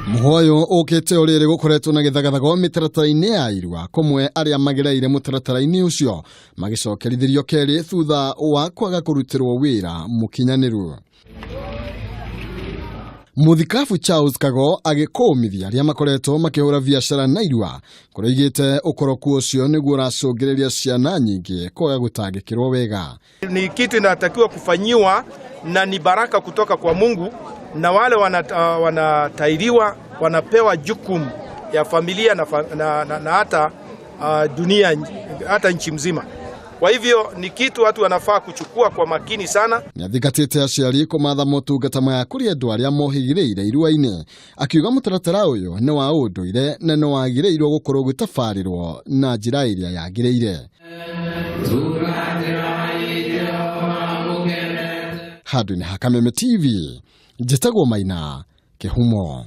Muhoyo ukite urire gukoretwo na githagathago mitaratara-ini ya Irua komwe aria magireire mutaratara-ini ucio magicokerithirio keri thutha wa kwaga kurutirwo wira mukinyaniru. Muthikabu Charles Kago agikumithia aria makoretwo makihura biashara na Irua kureigite ukoroku ucio niguo uracungireria ciana nyingi kwaga gutangikirwo wega. Ni kitu inatakiwa kufanyiwa na ni baraka kutoka kwa Mungu, na wale wanatairiwa wanapewa jukumu ya familia na hata dunia, hata nchi mzima. Kwa hivyo ni kitu watu wanafaa kuchukua kwa makini sana. Nyathikatite aciari kumatha motungata maya kuri andu aria mohigireire Irua-ini, akiuga mutaratara uyu ni wa unduire na ni wagireirwo gukorwo gutafarirwo na njira iria yagireire. Handũ-inĩ ha Kameme TV, njĩtagwo Maina Kĩhumo.